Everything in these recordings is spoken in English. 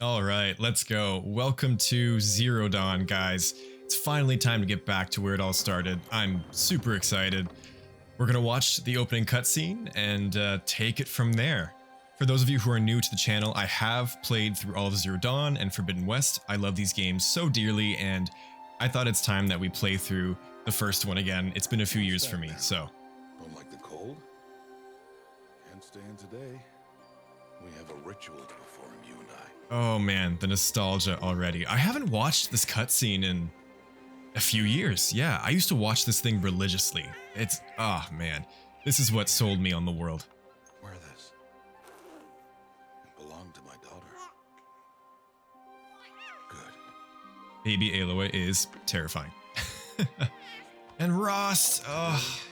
All right, let's go. Welcome to Zero Dawn, guys. It's finally time to get back to where it all started. I'm super excited. We're gonna watch the opening cutscene and take it from there. For those of you who are new to the channel, I have played through all of Zero Dawn and Forbidden West. I love these games so dearly, and I thought it's time that we play through the first one again. It's been a few years for me, so. Don't like the cold? Can't stay in today. We have a ritual to perform, you and I. Oh man, the nostalgia already. I haven't watched this cutscene in a few years. Yeah, I used to watch this thing religiously. It's, man, this is what sold me on the world. Wear this. It belonged to my daughter. Good. Baby Aloy is terrifying. And Rost, oh.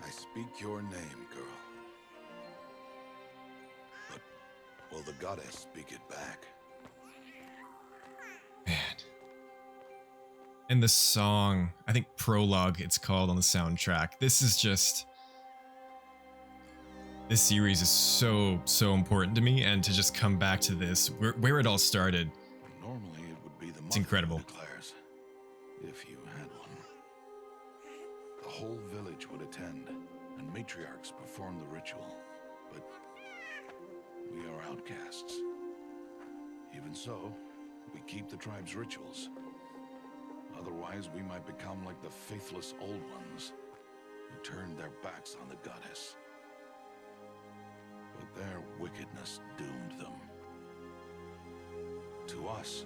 I speak your name, girl. But will the goddess speak it back? Man. And the song, I think Prologue it's called on the soundtrack. This is just... This series is so important to me, and to just come back to this, where it all started. Normally it would be the It's incredible. who declares, if you had one. The whole village would attend, and matriarchs perform the ritual. But we are outcasts. Even so, we keep the tribe's rituals. Otherwise, we might become like the faithless old ones, who turned their backs on the goddess. But their wickedness doomed them. To us,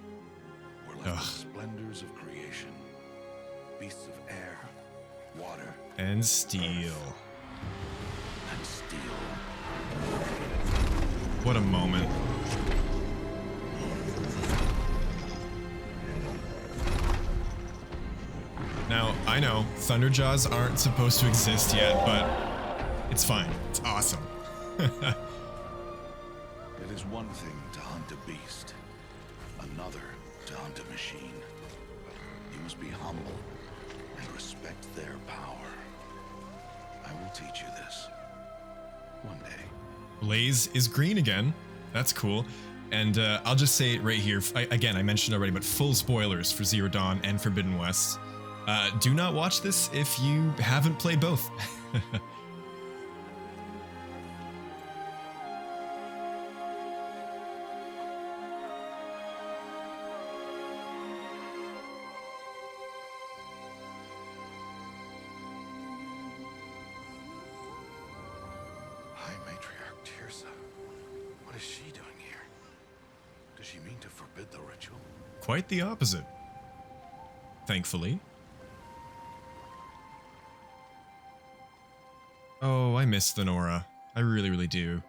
we're like the splendors of creation. Beasts of air, water, And steel. and steel. What a moment. Now, I know, Thunderjaws aren't supposed to exist yet, but it's fine. It's awesome. It is one thing to hunt a beast, another to hunt a machine. You must be humble and respect their power. I will teach you this. One day. Blaze is green again. That's cool. And I'll just say it right here. Again, I mentioned already, but full spoilers for Zero Dawn and Forbidden West. Do not watch this if you haven't played both. High Matriarch Tirsa. What is she doing here? Does she mean to forbid the ritual? Quite the opposite. Thankfully. Oh, I miss the Nora. I really do.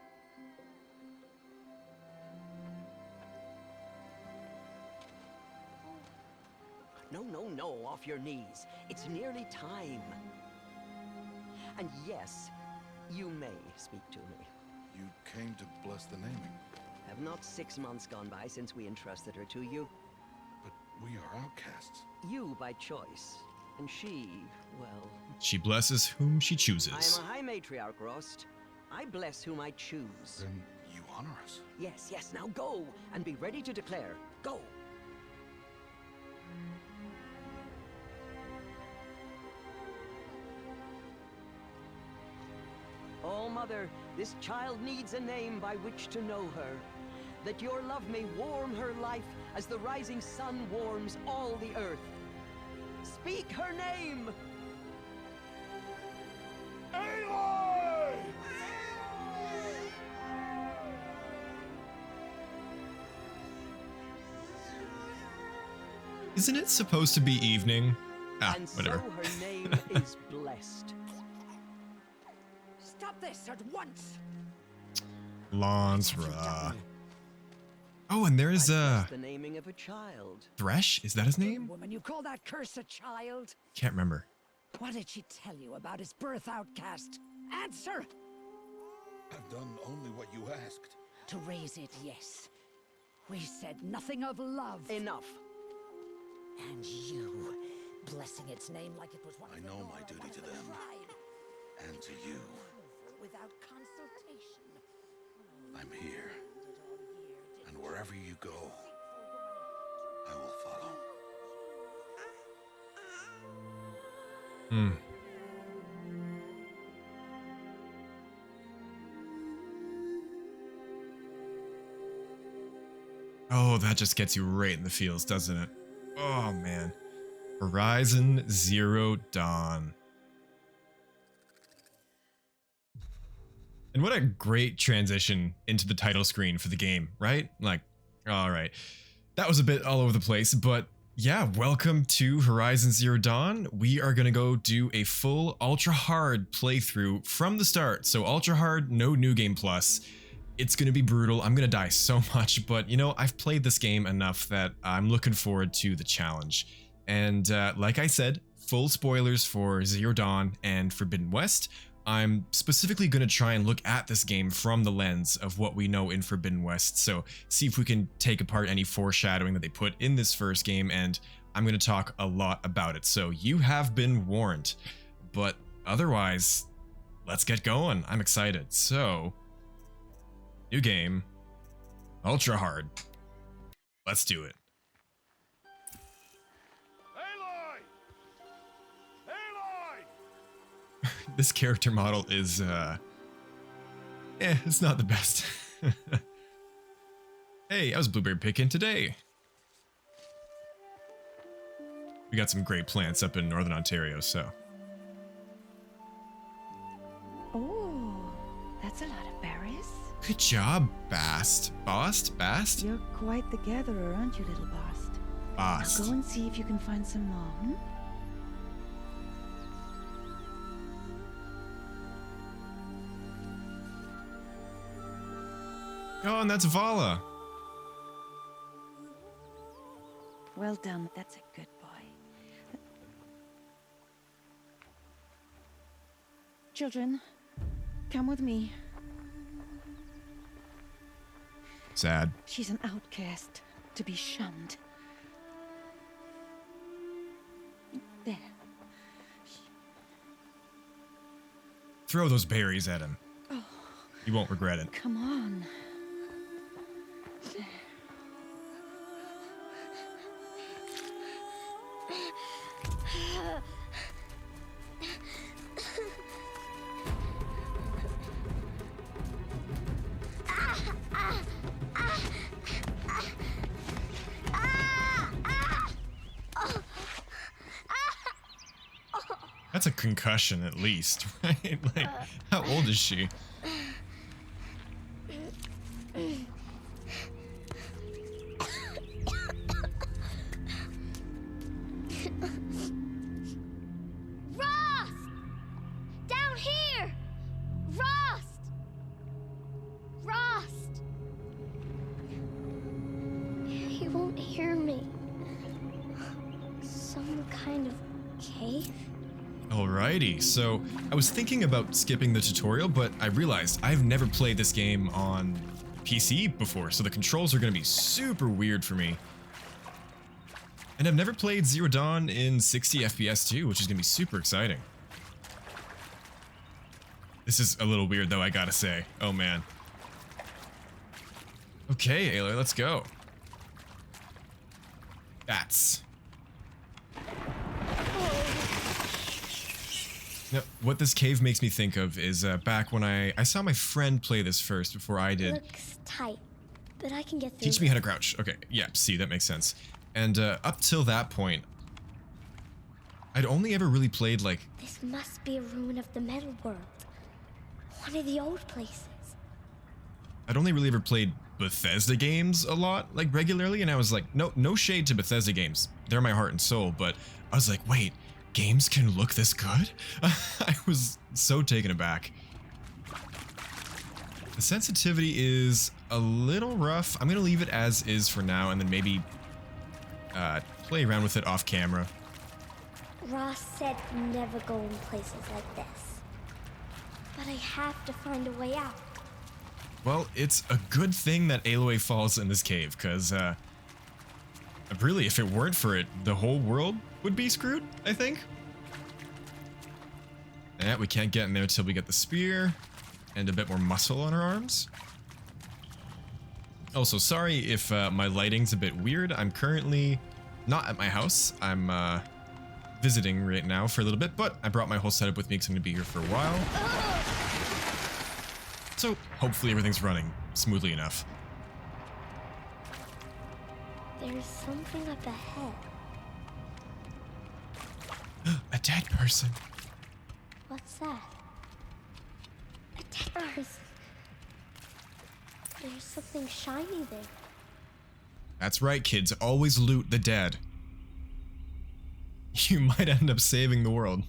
No, off your knees. It's nearly time. And yes, you may speak to me. You came to bless the naming, Have not 6 months gone by since we entrusted her to you? but we are outcasts. You by choice, and she, well... She blesses whom she I chooses. am a high matriarch, Rost. I bless whom I choose. Then you honor us. Yes, now go, and be ready to declare. Go! Oh, Mother, this child needs a name by which to know her. That your love may warm her life as the rising sun warms all the earth. Speak her name! Aloy! Isn't it supposed to be evening? And Whatever. so her name is blessed. Stop this at once! Lansra. Oh, and there is That's the naming of a child. Thresh? Is that his name? Woman, you call that curse a child? Can't remember. What did she tell you about his birth, outcast? Answer! I've done only what you asked. To raise it, yes. We said nothing of love. Enough. And you, blessing its name like it was one I of the know Nora, my duty one to of the them. tribe. And to you. Without consultation. I'm here. And wherever you go, Hmm. Oh, that just gets you right in the feels, doesn't it? Oh, man. Horizon Zero Dawn. And what a great transition into the title screen for the game, right? Like, all right. That was a bit all over the place, but yeah, welcome to Horizon Zero Dawn. We are going to go do a full ultra hard playthrough from the start. So ultra hard, no new game plus. It's going to be brutal. I'm going to die so much, but you know, I've played this game enough that I'm looking forward to the challenge. And like I said, full spoilers for Zero Dawn and Forbidden West. I'm specifically going to try and look at this game from the lens of what we know in Forbidden West, so see if we can take apart any foreshadowing that they put in this first game, and I'm going to talk a lot about it, so you have been warned. But otherwise, let's get going. I'm excited. So, new game, ultra hard. Let's do it. Aloy! Aloy! This character model is, it's not the best. Hey, I was blueberry picking today. We got some great plants up in Northern Ontario, so. Oh, that's a lot of berries. Good job, Bast. Bast? You're quite the gatherer, aren't you, little Bast? Bast. Now go and see if you can find some more, hmm? Oh, and that's Vala. Well done. That's a good boy. Children, come with me. Sad. She's an outcast, to be shunned. There. Throw those berries at him. Oh, You won't regret it. come on. That's a concussion at least, right? Like, how old is she? Rost! Down here! Rost! Rost! He won't hear me. Some kind of cave? Alrighty, so I was thinking about skipping the tutorial, but I realized I've never played this game on PC before, so the controls are going to be super weird for me. And I've never played Zero Dawn in 60 FPS too, which is going to be super exciting. This is a little weird though, I gotta say. Oh man. Okay, Aloy, let's go. Bats. Now, what this cave makes me think of is back when I saw my friend play this first before I did. Looks tight, but I can get through. Teach me how to crouch. Okay, yeah, see, that makes sense. And up till that point, I'd only ever really played like... This must be a ruin of the metal world. One of the old places. I'd only really ever played Bethesda games a lot, like regularly, and I was like, no shade to Bethesda games. They're my heart and soul, but I was like, wait, games can look this good? I was so taken aback. The sensitivity is a little rough. I'm gonna leave it as is for now, and then maybe play around with it off camera. Ross said never go in places like this. But I have to find a way out. Well, it's a good thing that Aloy falls in this cave, because really, if it weren't for it, the whole world would be screwed, I think. Yeah, we can't get in there until we get the spear and a bit more muscle on our arms. Also, sorry if my lighting's a bit weird. I'm currently not at my house. I'm visiting right now for a little bit, but I brought my whole setup with me because I'm going to be here for a while. So hopefully everything's running smoothly enough. There's something up ahead. A dead person. What's that? A dead person. There's something shiny there. That's right, kids. Always loot the dead. You might end up saving the world.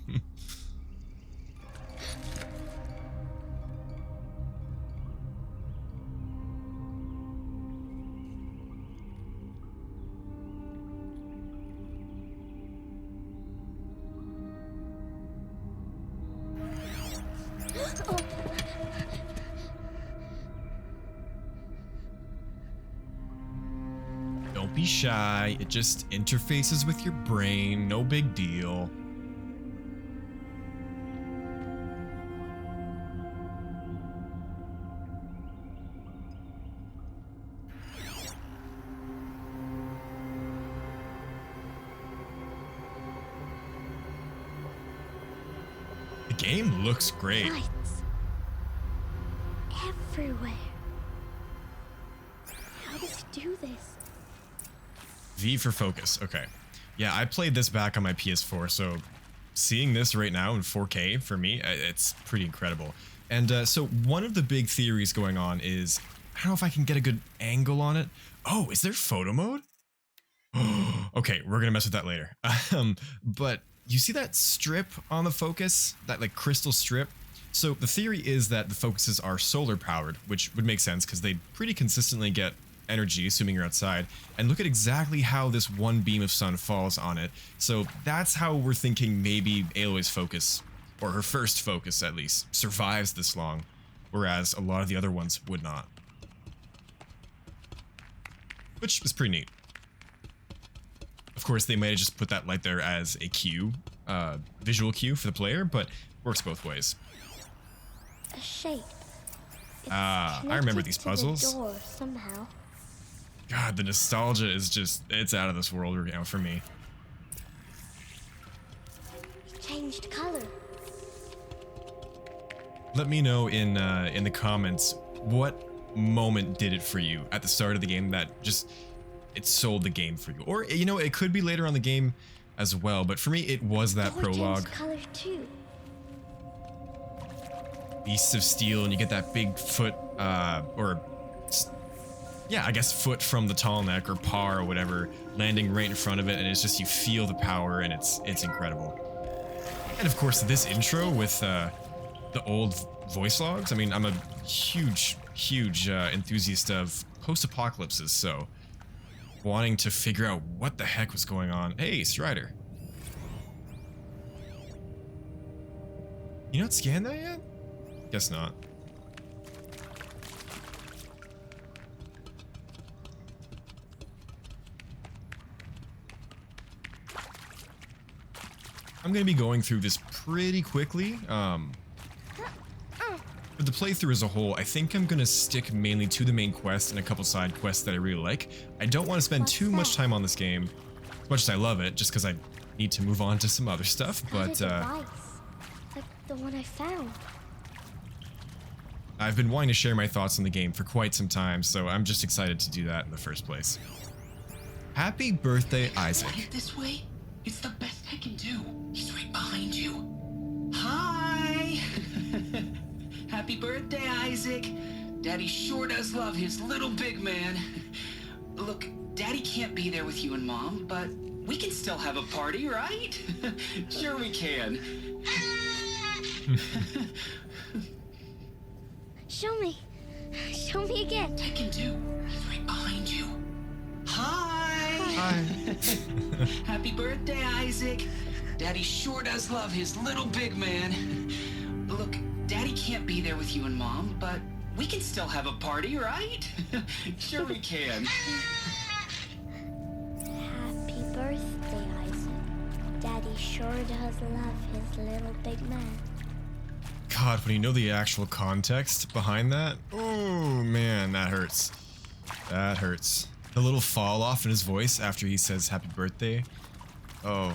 Don't be shy. It just interfaces with your brain. No big deal. The game looks great. Lights. Everywhere. How does he do this? V for focus. Okay. Yeah, I played this back on my PS4, so seeing this right now in 4K for me, it's pretty incredible. And so one of the big theories going on is, I don't know if I can get a good angle on it. Oh, is there photo mode? Okay, we're gonna mess with that later. But you see that strip on the focus? That like crystal strip? So the theory is that the focuses are solar powered, which would make sense because they pretty consistently get energy, assuming you're outside, and look at exactly how this one beam of sun falls on it. So that's how we're thinking maybe Aloy's focus, or her first focus at least, survives this long, whereas a lot of the other ones would not. Which is pretty neat. Of course, they might have just put that light there as a cue, visual cue for the player, but works both ways. A shape. I remember these puzzles. The door somehow. God, the nostalgia is just, it's out of this world right now for me. It changed color. Let me know in the comments what moment did it for you at the start of the game that just, it sold the game for you. Or, you know, it could be later on the game as well, but for me it was that Door prologue. changed color too. Beasts of Steel, and you get that big foot, yeah, I guess foot from the tall neck or paw or whatever, landing right in front of it, and it's just, you feel the power, and it's incredible. And of course, this intro with the old voice logs. I mean, I'm a huge enthusiast of post-apocalypses, so wanting to figure out what the heck was going on. Hey, Strider. You not scanned that yet? Guess not. I'm going to be going through this pretty quickly. For the playthrough as a whole, I think I'm going to stick mainly to the main quest and a couple side quests that I really like. I don't want to spend too much time on this game, as much as I love it, just because I need to move on to some other stuff, but Like the one I found. I've been wanting to share my thoughts on the game for quite some time, so I'm just excited to do that in the first place. Happy birthday, Isaac. Head this way? It's the best I can do. He's right behind you. Hi! Happy birthday, Isaac. Daddy sure does love his little big man. Look, Daddy can't be there with you and Mom, but we can still have a party, right? Sure we can. Show me. Show me again. I can do. He's right behind you. Hi! Hi. Happy birthday, Isaac. Daddy sure does love his little big man. Look, Daddy can't be there with you and Mom, but we can still have a party, right? Sure we can. Happy birthday, Isaac. Daddy sure does love his little big man. God, when you know the actual context behind that, oh man, that hurts. That hurts. The little fall off in his voice after he says happy birthday. Oh.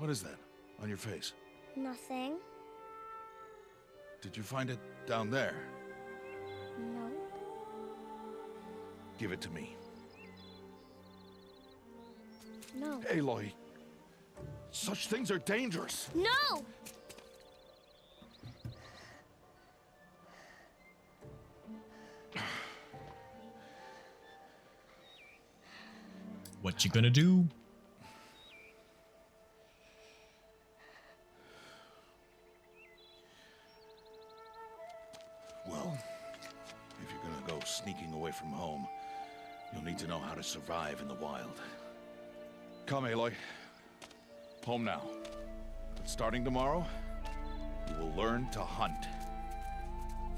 What is that on your face? Nothing. Did you find it down there? No. Give it to me. No. Aloy, such things are dangerous. No! What you gonna do? Well, if you're gonna go sneaking away from home, you'll need to know how to survive in the wild. Come, Aloy. Home now. But starting tomorrow, you will learn to hunt.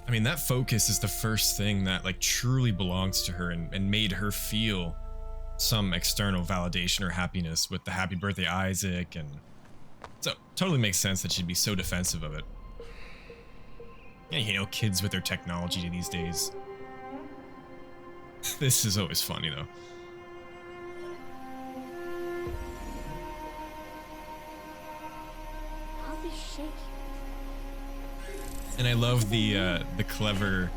I mean, that focus is the first thing that like truly belongs to her and made her feel some external validation or happiness with the happy birthday Isaac, and so totally makes sense that she'd be so defensive of it. Yeah, you know, kids with their technology these days. This is always funny though. I'll be shaking. And I love the clever,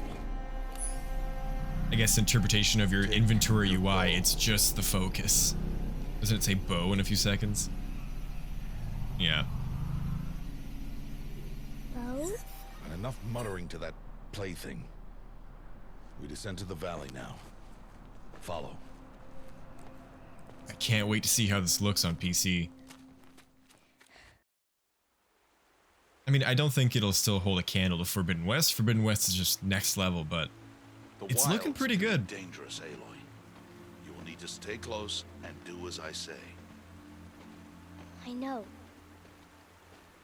I guess, interpretation of your inventory UI. It's just the focus. Doesn't it say bow in a few seconds? Yeah. Bo? And enough muttering to that plaything. We descend to the valley now. Follow. I can't wait to see how this looks on PC. I mean, I don't think it'll still hold a candle to Forbidden West. Forbidden West is just next level, but The it's looking wilds pretty can be good. Dangerous, Aloy. You will need to stay close and do as I say. I know.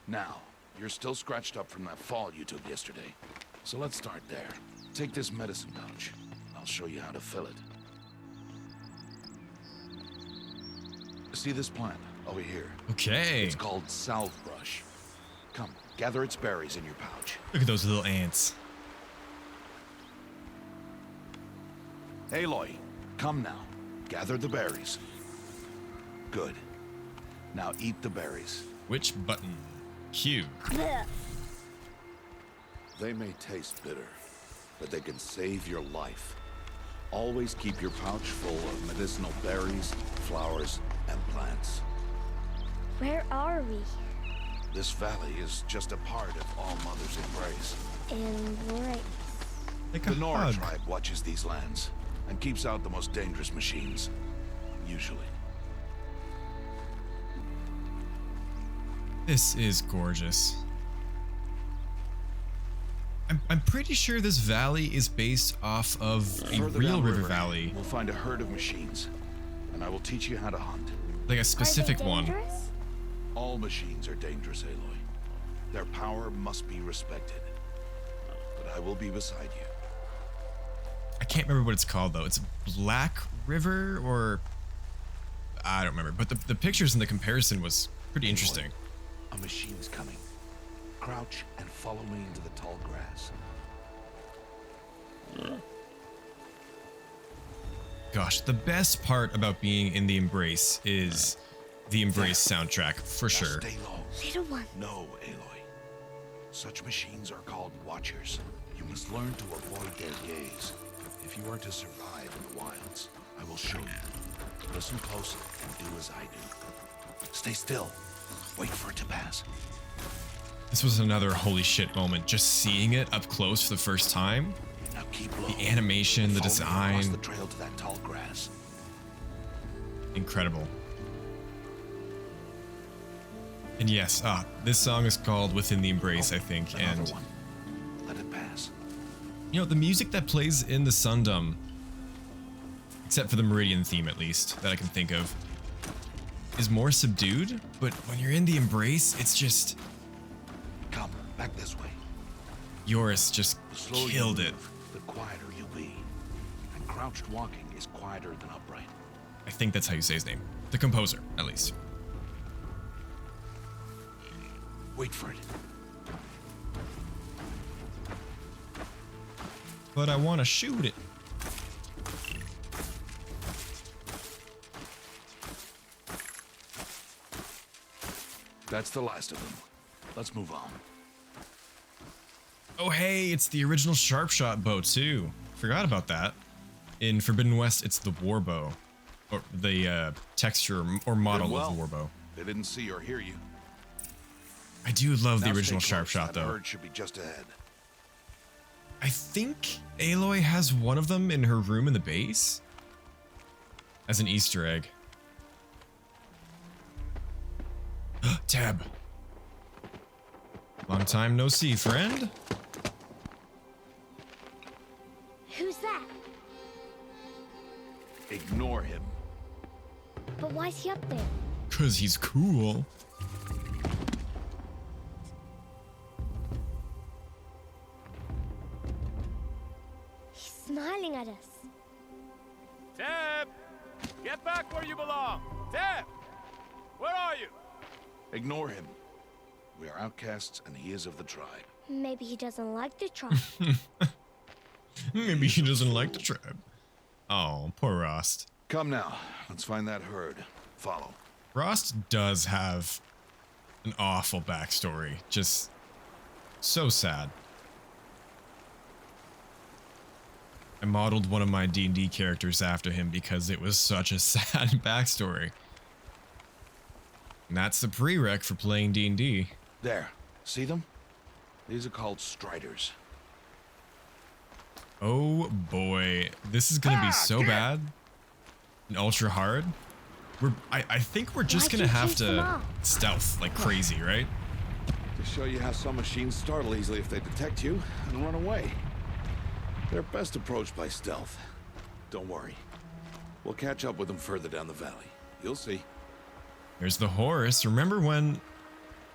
Now, you're still scratched up from that fall you took yesterday. So let's start there. Take this medicine pouch. I'll show you how to fill it. See this plant over here? Okay. It's called salve brush. Come, gather its berries in your pouch. Look at those little ants. Aloy, come now. Gather the berries. Good. Now eat the berries. Which button? Q. Blech. They may taste bitter, but they can save your life. Always keep your pouch full of medicinal berries, flowers, and plants. Where are we? This valley is just a part of All Mother's embrace. Embrace. Like The a Nora hug. tribe watches these lands and keeps out the most dangerous machines. Usually. This is gorgeous. I'm pretty sure this valley is based off of a Further real down river valley, we'll find a herd of machines, and I will teach you how to hunt. like a Are specific they one. dangerous? All machines are dangerous, Aloy. Their power must be respected. But I will be beside you. I can't remember what it's called though. It's Black River or I don't remember. But the pictures and the comparison was pretty interesting. A machine's coming. Crouch and follow me into the tall grass. Gosh, the best part about being in the Embrace is the Embrace soundtrack for Now sure. stay low. Little one. No, Aloy. Such machines are called Watchers. You must learn to avoid their gaze. If you are to survive in the wilds, I will show you. Listen closely and do as I do. Stay still. Wait for it to pass. This was another holy shit moment. Just seeing it up close for the first time. Now keep low. The animation, the Follow me across design, the trail to that tall grass. incredible. And yes, this song is called Within the Embrace, I think. Another And one. Let it pass. you know, the music that plays in the Sundom, except for the Meridian theme at least, that I can think of, is more subdued, but when you're in the Embrace, it's just, Come, back this way. Yoris just The slower killed you it. move, the quieter you'll be. And crouched walking is quieter than upright. I think that's how you say his name. The composer, at least. Wait for it. But I want to shoot it. That's the last of them. Let's move on. Oh, hey, it's the original sharpshot bow, too. Forgot about that. In Forbidden West, it's the war bow. Or the texture or model of the war bow. They didn't see or hear you. I do love the Now original stay close. sharpshot, That though. herd should be just ahead. I think Aloy has one of them in her room in the base. As an Easter egg. Tab. Long time no see, friend. Who's that? Ignore him. But why's he up there? 'Cause he's cool. He's smiling at us. Teb! Get back where you belong! Teb! Where are you? Ignore him. We are outcasts and he is of the tribe. Maybe he doesn't like the tribe. Maybe he doesn't like the tribe. Oh, poor Rost. Come now. Let's find that herd. Follow. Rost does have an awful backstory. Just so sad. I modeled one of my D&D characters after him because it was such a sad backstory. And that's the prereq for playing D&D. There. See them? These are called striders. Oh boy, this is gonna be so bad and ultra hard. I think we're just Why'd gonna you have chase them to off? stealth like crazy, right? To show you how some machines startle easily if they detect you and run away. They're best approached by stealth. Don't worry. We'll catch up with them further down the valley. You'll see. There's the horse. Remember when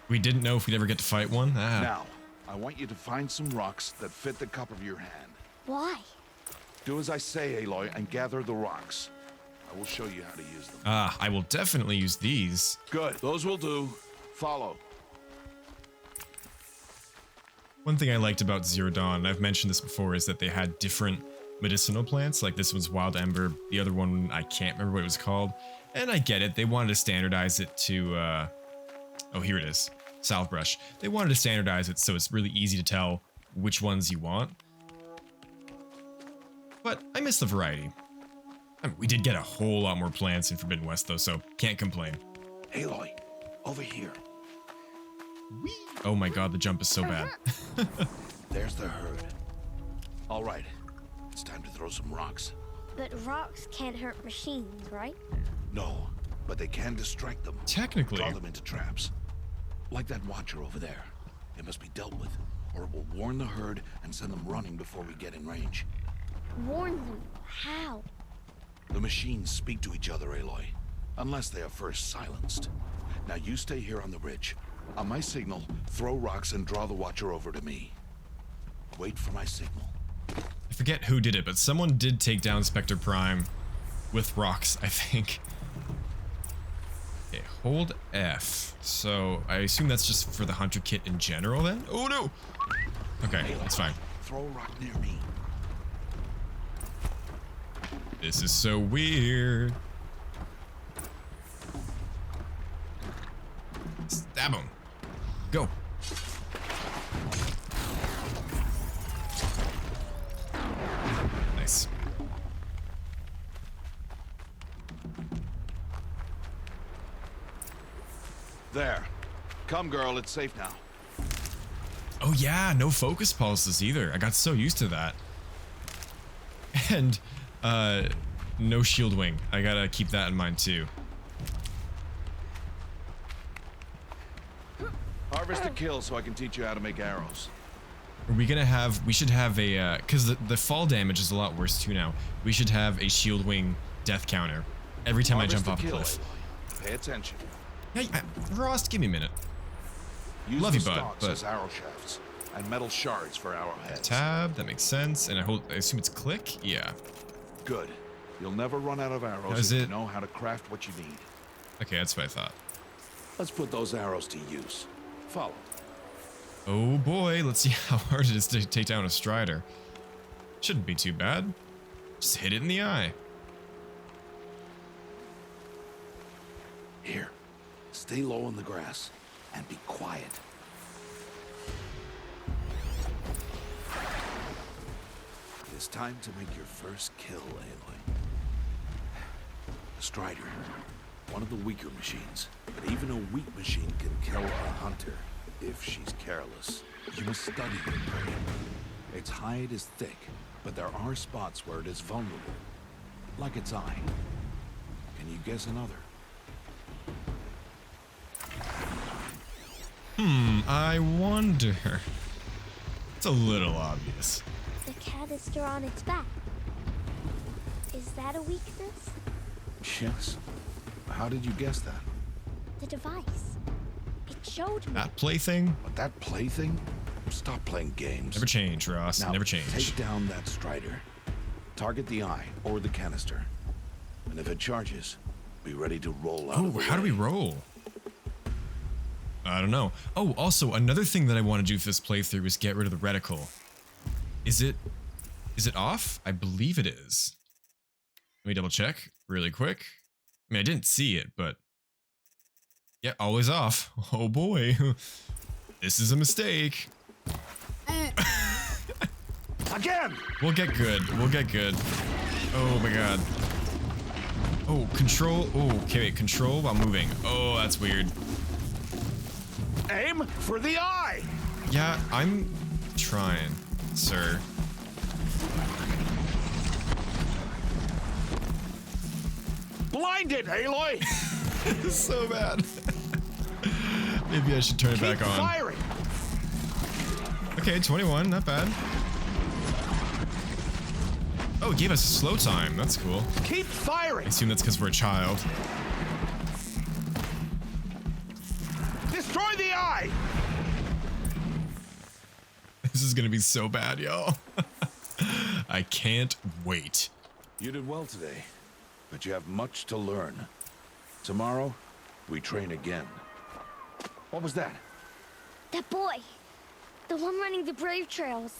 we didn't know if we'd ever get to fight one? Ah. Now, I want you to find some rocks that fit the cup of your hand. Why? Do as I say, Aloy, and gather the rocks. I will show you how to use them. Ah, I will definitely use these. Good. Those will do. Follow. One thing I liked about Zero Dawn, and I've mentioned this before, is that they had different medicinal plants. Like this one's Wild Ember. The other one, I can't remember what it was called. And I get it. They wanted to standardize it to, oh, here it is. Salve-brush. They wanted to standardize it so it's really easy to tell which ones you want. But I miss the variety. I mean, we did get a whole lot more plants in Forbidden West, though, so can't complain. Aloy, over here. Whee! Oh my god, the jump is so bad. There's the herd. All right. It's time to throw some rocks. But rocks can't hurt machines, right? No, but they can distract them. Technically. Draw them into traps. Like that watcher over there. It must be dealt with, or it will warn the herd and send them running before we get in range. Warn them. How? The machines speak to each other, Aloy, unless they are first silenced. Now you stay here on the ridge. On my signal, throw rocks and draw the watcher over to me. Wait for my signal. I forget who did it, but someone did take down Spectre Prime with rocks, I think. Okay, hold F. So I assume that's just for the Hunter kit in general then? Oh no! Okay, that's fine. Throw a rock near me. This is so weird. Stab him. Go. Nice. There. Come, girl, it's safe now. Oh yeah, no focus pulses either. I got so used to that. And no shield wing. I gotta keep that in mind too. Harvest a kill so I can teach you how to make arrows. Are we gonna have, we should have a, cause the fall damage is a lot worse too now. We should have a shield wing death counter every time I jump off a cliff. Pay attention. Hey, Rost, give me a minute. Use Love the you, bud, stalks but- as arrow shafts and metal shards for arrowheads. Tab, that makes sense. And I assume it's click? Yeah. Good. You'll never run out of arrows Is if you it- know how to craft what you need. Okay, that's what I thought. Let's put those arrows to use. Follow. Oh boy, let's see how hard it is to take down a strider. Shouldn't be too bad. Just hit it in the eye. Here. Stay low in the grass. and be quiet. It is time to make your first kill, Aloy. A Strider. One of the weaker machines. But even a weak machine can kill a hunter if she's careless. You must study your prey. Its hide is thick, but there are spots where it is vulnerable. Like its eye. Can you guess another? I wonder. It's a little obvious. The canister on its back. Is that a weakness? Yes. How did you guess that? The device. It showed me. That plaything? But that plaything? Stop playing games. Never change, Ross. Now, Never change. take down that Strider. Target the eye or the canister. And if it charges, be ready to roll out. Oh, how do we roll? I don't know. Oh, also, another thing that I want to do for this playthrough is get rid of the reticle. Is it off? I believe it is. Let me double check really quick. I mean, I didn't see it, but yeah, always off. Oh boy. This is a mistake. Again! We'll get good. We'll get good. Oh my god. Oh, control. Oh, okay, wait, control while moving. Oh, that's weird. Aim for the eye! Yeah, I'm trying, sir. Blinded, Aloy! This is so bad. Maybe I should turn it back on. Firing! Okay, 21, not bad. Oh, it gave us slow time. That's cool. Keep firing! I assume that's because we're a child. Destroy the eye! This is gonna be so bad, y'all. I can't wait. You did well today, but you have much to learn. Tomorrow, we train again. What was that? That boy. The one running the brave trails.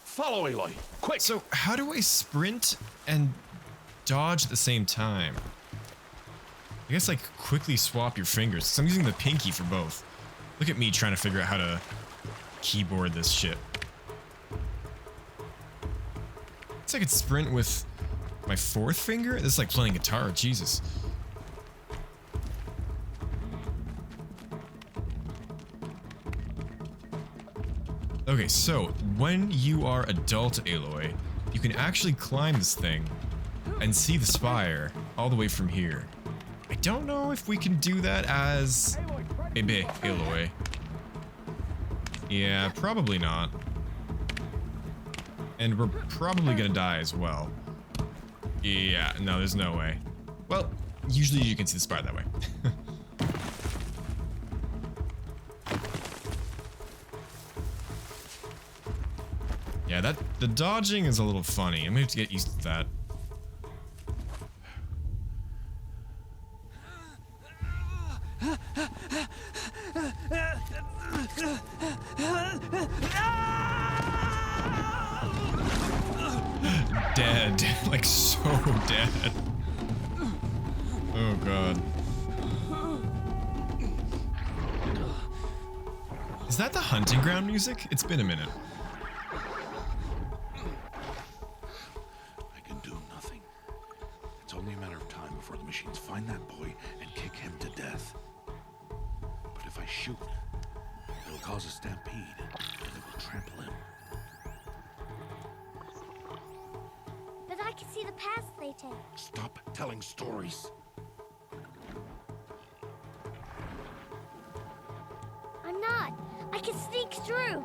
Follow Aloy, quick! So how do I sprint and dodge at the same time? I guess like quickly swap your fingers. 'Cause I'm using the pinky for both. Look at me trying to figure out how to keyboard this shit. Guess I could sprint with my fourth finger? This is like playing guitar, Jesus. Okay, so when you are adult Aloy, you can actually climb this thing and see the spire all the way from here. I don't know if we can do that as Bebe Aloy. Yeah, probably not. And we're probably gonna die as well. Yeah, no, there's no way. Well, usually you can see the spire that way. Yeah, the dodging is a little funny. I'm gonna have to get used to that. Dead. Like, so dead. Oh, God. Is that the hunting ground music? It's been a minute. I can do nothing. It's only a matter of time before the machines find that boy and kick him to death. But if I shoot, it'll cause a stampede, and it will trample him. But I can see the paths they take. Stop telling stories. I'm not. I can sneak through.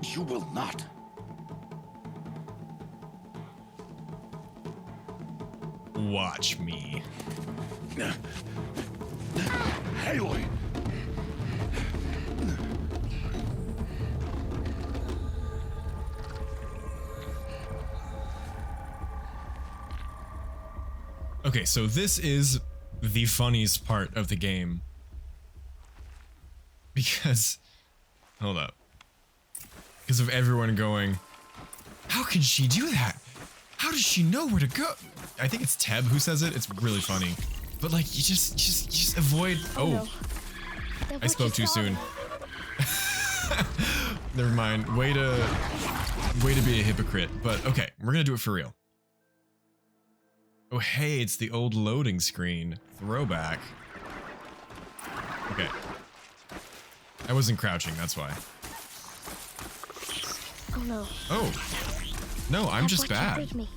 You will not. Watch me. Aloy! Okay, so this is the funniest part of the game. Because, hold up. Because of everyone going, how can she do that? How does she know where to go? I think it's Teb who says it. It's really funny. But like, you just avoid. Oh. No. They'll I spoke watch too us soon. all. Never mind. Way to be a hypocrite. But okay, we're gonna do it for real. Oh hey, it's the old loading screen. Throwback. Okay. I wasn't crouching, that's why. Oh no. Oh. No, I'm just Watch out bad. with me.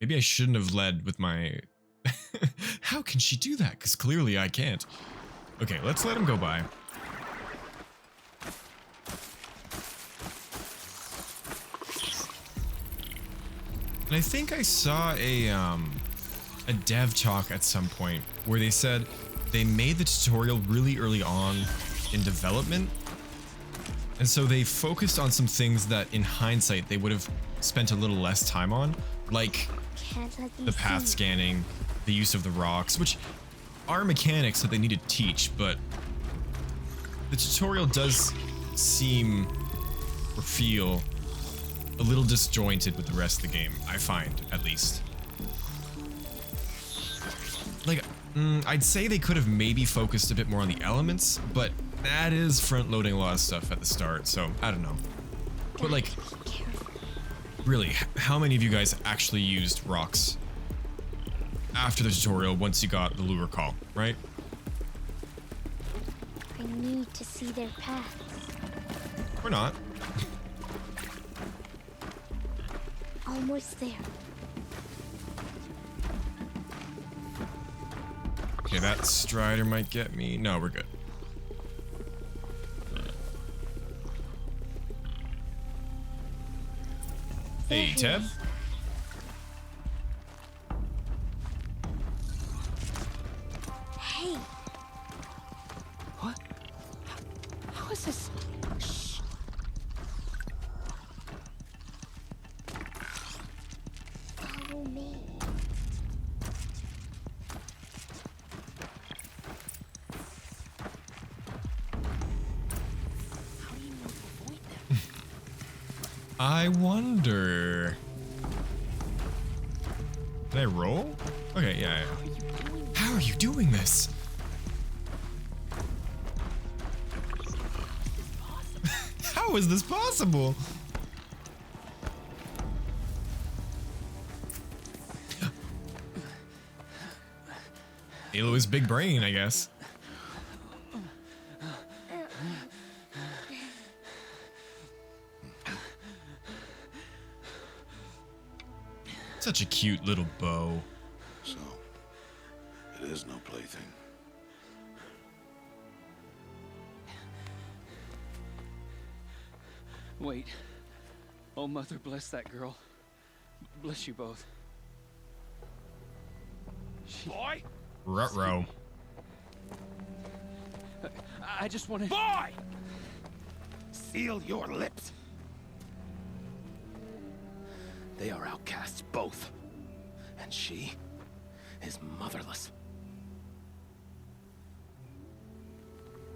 Maybe I shouldn't have led with my... How can she do that? Because clearly I can't. Okay, let's let him go by. And I think I saw a dev talk at some point where they said they made the tutorial really early on in development. And so they focused on some things that in hindsight they would have spent a little less time on, like Can't let them the path see. scanning, the use of the rocks, which are mechanics that they need to teach, but the tutorial does seem or feel a little disjointed with the rest of the game, I find, at least. Like, I'd say they could have maybe focused a bit more on the elements, but that is front-loading a lot of stuff at the start, so I don't know. But like, really, how many of you guys actually used rocks after the tutorial once you got the lure call, right? I need to see their paths. Or not. Almost there. Okay, that strider might get me. No, we're good. There Hey, he Teb. is. Hey, What? How is this? shh. Follow me. How do you know to avoid them? I wonder. Did I roll? Okay, yeah. How are you doing this? How is this possible? Aloy's big brain, I guess. Such a cute little bow. So, it is no plaything. Wait. Oh, Mother, bless that girl. Bless you both. Boy! Ruh-roh. I just want to... Boy! Seal your lips. They are outcasts, both. And she is motherless.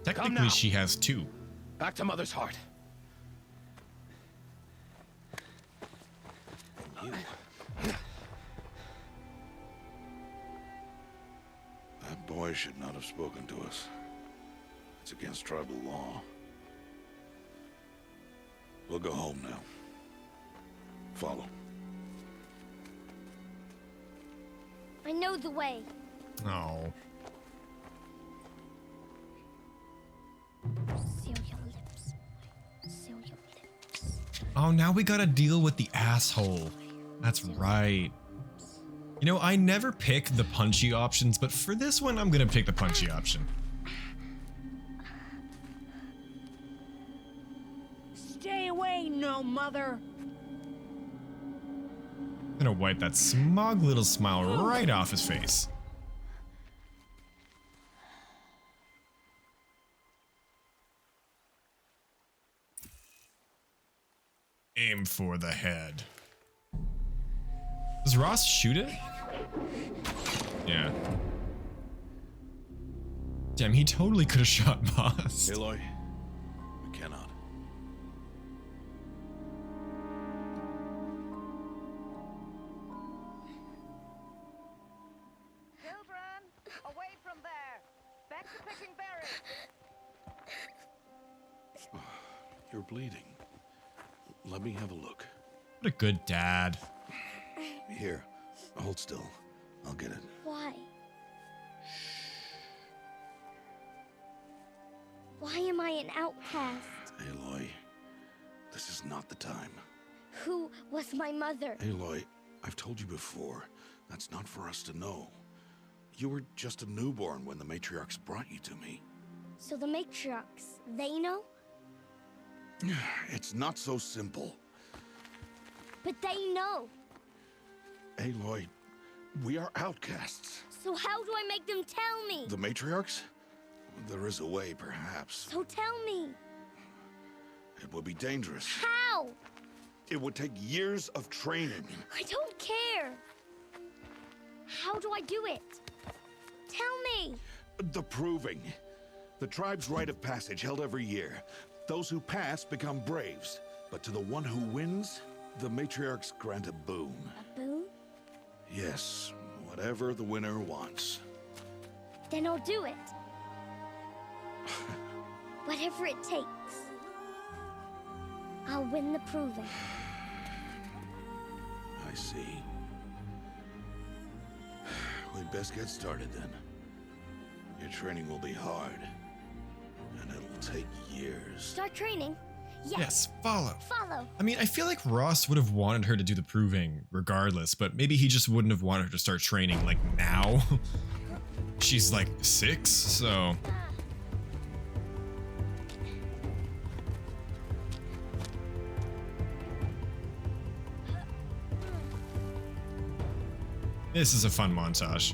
Technically, now. she has two. Back to Mother's heart. And you. That boy should not have spoken to us. It's against tribal law. We'll go home now. Follow. I know the way. Oh. Seal your lips. Seal your lips. Oh, now we gotta deal with the asshole. That's right. You know, I never pick the punchy options, but for this one, I'm gonna pick the punchy option. Stay away, no mother. I'm gonna wipe that smug little smile right off his face. Aim for the head. Does Ross shoot it? Yeah. Damn, he totally could have shot Boss. Aloy, we cannot. You're bleeding. Let me have a look. What a good dad. Here, hold still. I'll get it. Why? Why am I an outcast? Aloy, this is not the time. Who was my mother? Aloy, I've told you before, that's not for us to know. You were just a newborn when the matriarchs brought you to me. So the matriarchs, they know? It's not so simple. But they know. Aloy, we are outcasts. So how do I make them tell me? The matriarchs? There is a way, perhaps. So tell me. It would be dangerous. How? It would take years of training. I don't care. How do I do it? Tell me. The proving. The tribe's rite of passage held every year. Those who pass become braves. But to the one who wins, the matriarchs grant a boon. A boon? Yes, whatever the winner wants. Then I'll do it. Whatever it takes. I'll win the proving. I see. We'd best get started then. Your training will be hard. And it'll take years. Start training? Yes, follow. Follow. I mean, I feel like Ross would have wanted her to do the proving regardless, but maybe he just wouldn't have wanted her to start training like now. She's like 6, so... This is a fun montage.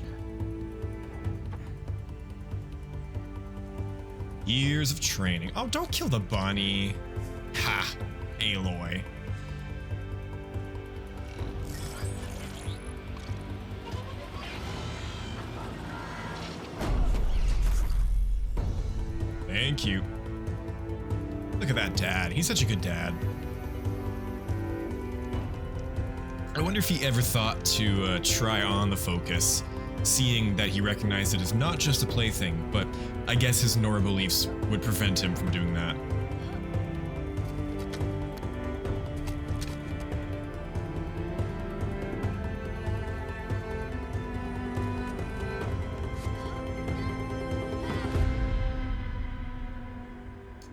Years of training. Oh, don't kill the bunny. Ha, Aloy. Thank you. Look at that dad. He's such a good dad. I wonder if he ever thought to try on the focus, seeing that he recognized it as not just a plaything, but I guess his Nora beliefs would prevent him from doing that.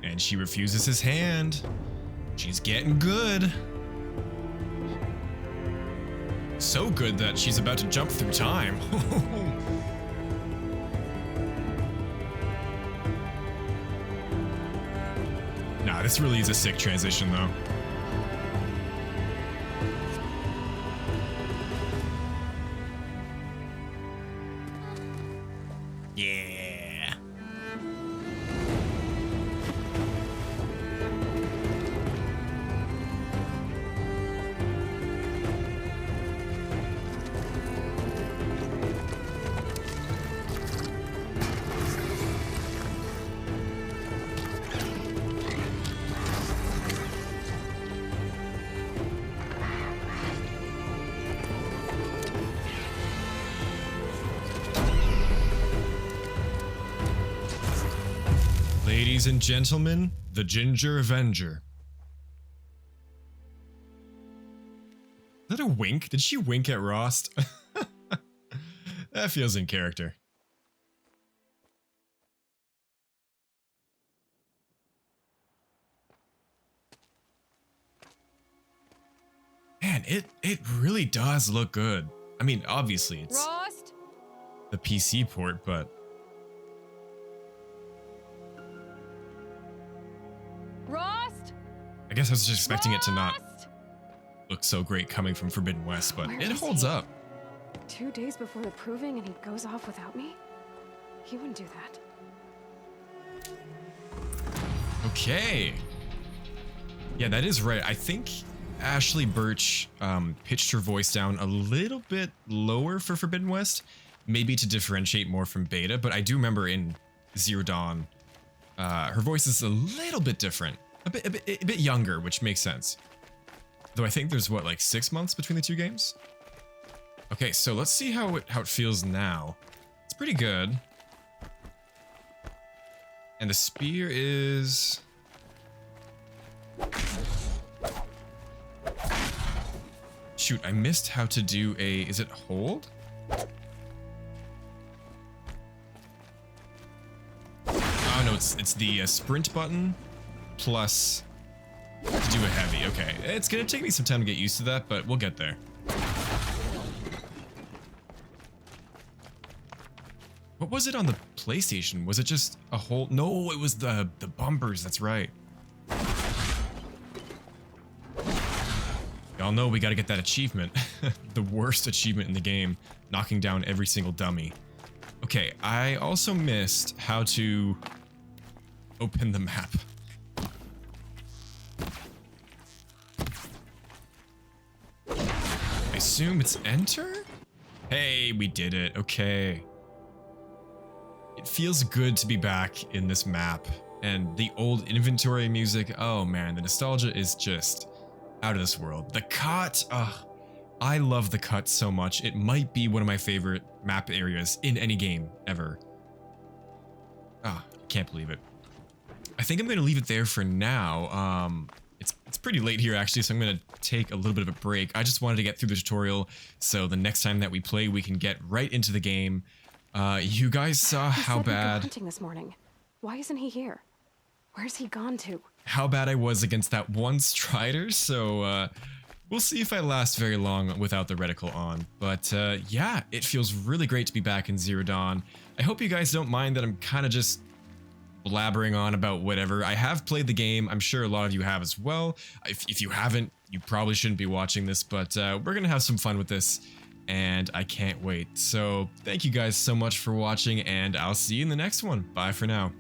And she refuses his hand. She's getting good. So good that she's about to jump through time. Nah, this really is a sick transition though. Yeah. Ladies and gentlemen, the Ginger Avenger. Is that a wink? Did she wink at Rost? That feels in character. Man, it really does look good. I mean, obviously it's Rost? the PC port, but Rost? I guess I was just expecting it to not Rost? look so great coming from Forbidden West, but Where it is holds he? up. 2 days before the proving and he goes off without me? He wouldn't do that. Okay. Yeah, that is right. I think Ashley Birch pitched her voice down a little bit lower for Forbidden West, maybe to differentiate more from Beta, but I do remember in Zero Dawn, her voice is a little bit different, a bit younger, which makes sense. Though I think there's what, like 6 months between the two games? Okay, so let's see how it feels now. It's pretty good. And the spear is... Shoot, I missed how to do a... Is it hold? Oh no, it's the sprint button plus to do a heavy. Okay, it's gonna take me some time to get used to that, but we'll get there. What was it on the PlayStation? Was it just a whole... No, it was the bumpers, that's right. Y'all know we gotta get that achievement. The worst achievement in the game. Knocking down every single dummy. Okay, I also missed how to open the map. I assume it's enter? Hey, we did it. Okay. It feels good to be back in this map. And the old inventory music, oh man, the nostalgia is just out of this world. The cut, I love the cut so much. It might be one of my favorite map areas in any game ever. I can't believe it. I think I'm going to leave it there for now. It's pretty late here actually, so I'm going to take a little bit of a break. I just wanted to get through the tutorial, so the next time that we play, we can get right into the game. You guys saw how bad... hunting this morning. Why isn't he here? Where's he gone to? How bad I was against that one Strider, so we'll see if I last very long without the reticle on. But yeah, it feels really great to be back in Zero Dawn. I hope you guys don't mind that I'm kind of just blabbering on about whatever. I have played the game. I'm sure a lot of you have as well. If you haven't, you probably shouldn't be watching this, but we're gonna have some fun with this, and I can't wait. So thank you guys so much for watching, and I'll see you in the next one. Bye for now.